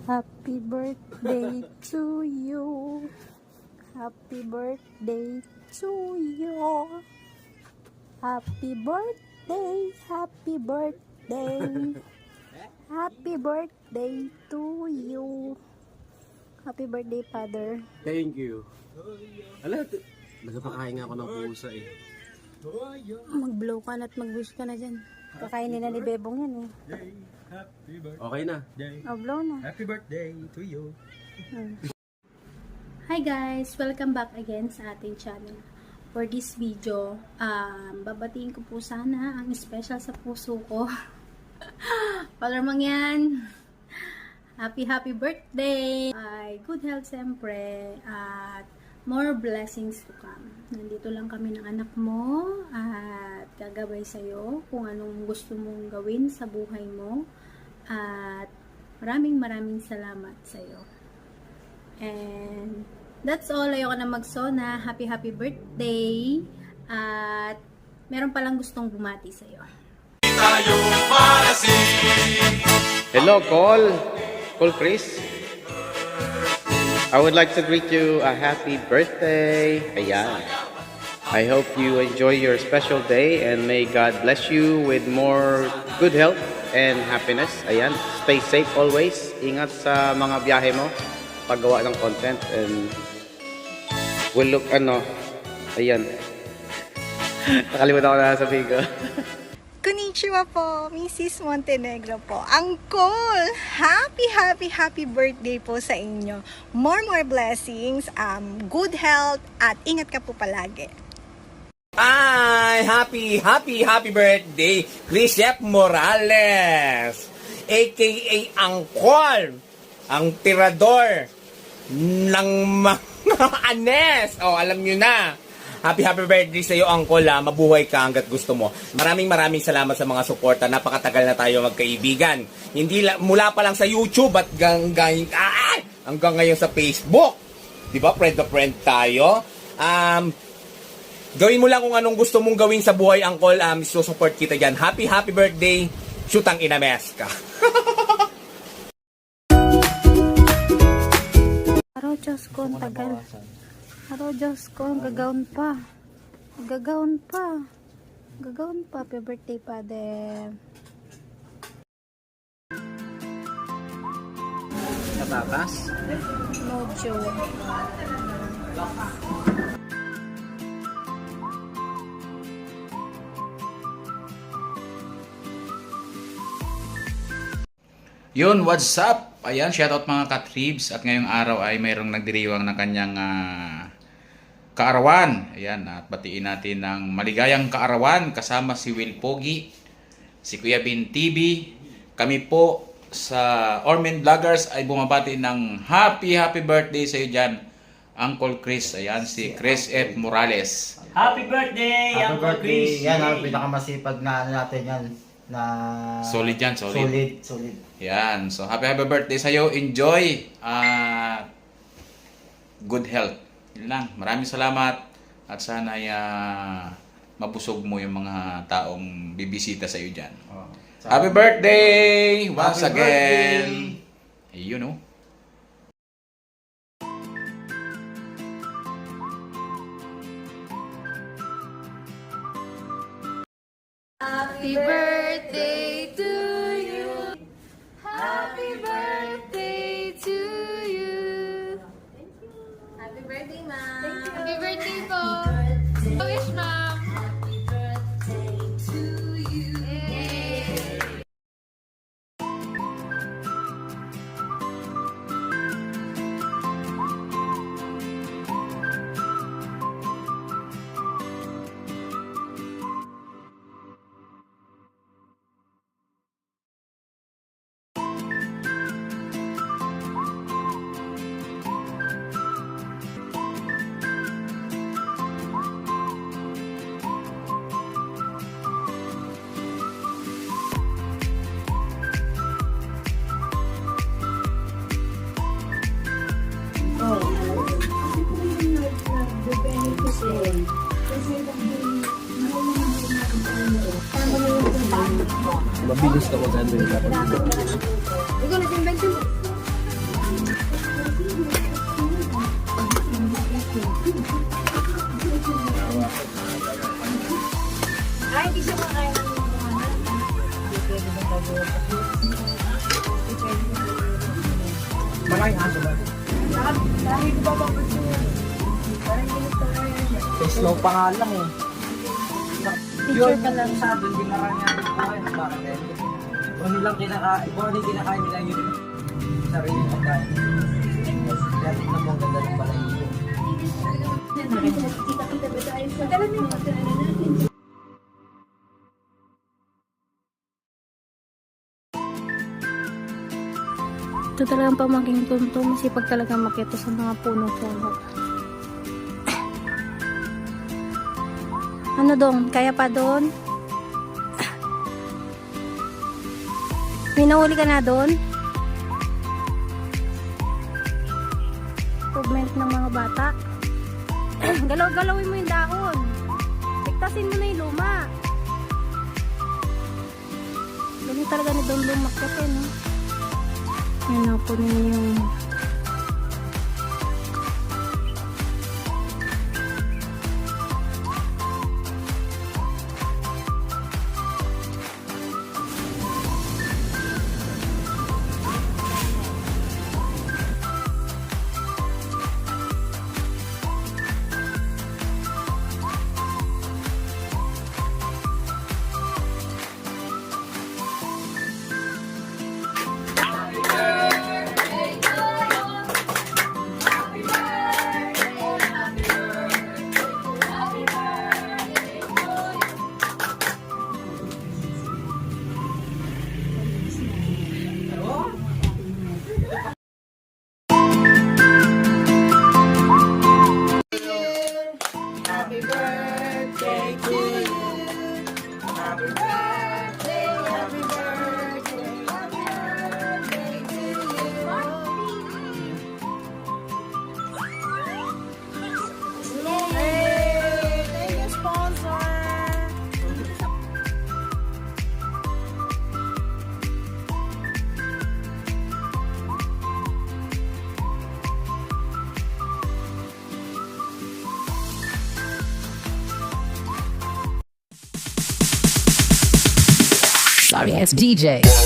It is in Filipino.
Happy birthday to you. Happy birthday to you. Happy birthday, happy birthday. Happy birthday to you. Happy birthday, Father. Thank you. Ala, nagpapakain nga ako ng pusa eh. Mag-blow ka na at mag-wish ka na dyan. Kakainin na ni Bebong yan eh. Okay na. Oh, blow na. Happy birthday to you. Hi guys! Welcome back again sa ating channel. For this video, babatiin ko po sana ang special sa puso ko. Palarmang yan! Happy birthday! Good health siyempre at more blessings to come. Nandito lang kami ng anak mo at gagabay sa'yo kung anong gusto mong gawin sa buhay mo at maraming salamat sa'yo. And that's all. Ayoko na magsona. Happy birthday at meron palang gustong bumati sa'yo. Hello, Col Chris. I would like to greet you a happy birthday. Ayan. I hope you enjoy your special day and may God bless you with more good health and happiness. Ayan. Stay safe always. Ingat sa mga biyahe mo. Paggawa ng content and we'll look ayan. Nakalimutan ko na sabihin ko. Konnichiwa po, Mrs. Montenegro po. Uncle, happy birthday po sa inyo. More blessings, good health, at ingat ka po palagi. Ay, happy birthday, Chris F. Morales, aka Angkol, ang tirador ng mga anes. Oh, alam nyo na. Happy birthday sa iyo, Uncle. Mabuhay ka hanggat gusto mo. Maraming salamat sa mga suporta. Napakatagal na tayo magkaibigan. Hindi mula pa lang sa YouTube at hanggang ngayon sa Facebook. 'Di ba? Friend to friend tayo. Gawin mo lang kung anong gusto mong gawin sa buhay, Uncle. Support kita diyan. Happy birthday. Shootang inames ka. Aro, Diyos ko, ang tagal. Aro, Diyos ko, gagawin pa. Gagawin pa. Happy birthday, Father. Natatas? No joke. Yun, what's up? Ayan, shoutout mga katribs. At ngayong araw ay mayroong nagdiriwang ng kanyang kaarawan. Ayan, at batiin natin ng maligayang kaarawan kasama si Will Pogi, si Kuya Bin TV. Kami po sa Ormen Vloggers ay bumabati ng happy birthday sa iyo dyan, Uncle Chris. Ayan, si Chris F. Morales. Happy birthday, Happy Uncle birthday. Chris. Yan ang pinakamasipag na natin yan. Na Solid yan, solid. Solid. Yan, so happy birthday sa iyo. Enjoy. Good health. Yun lang. Maraming salamat at sana ay mabusog mo yung mga taong bibisita sa iyo dyan. Happy birthday once Happy again. birthday. You know. Happy birthday to you. Happy birthday to you. Happy birthday, Ma'am. Happy birthday po. Wish, Ma'am. Happy birthday to you. Mabilis na maganda yung dapat. Ikaw na Slow pa nga lang eh. Picture ka lang. Sa doon, di marami ang buhay. Bakit eh? Kung nilang kinakain, kung ano yung kinakain nila yun, sarili ng pagkain. Kaya tignan mo ang ganda ng balahibo. Ito talagang pamangking tunto, masipag talaga makita sa mga puno-puno. Ano dong? Kaya pa doon? May nahuli ka na doon? Improvement ng mga bata. Galaw-galawin mo yung dahon. Tiktasin mo na yung luma. Ganun talaga ni Don lumakit eh, no? Yan ako niya yung Sorry, it's DJ.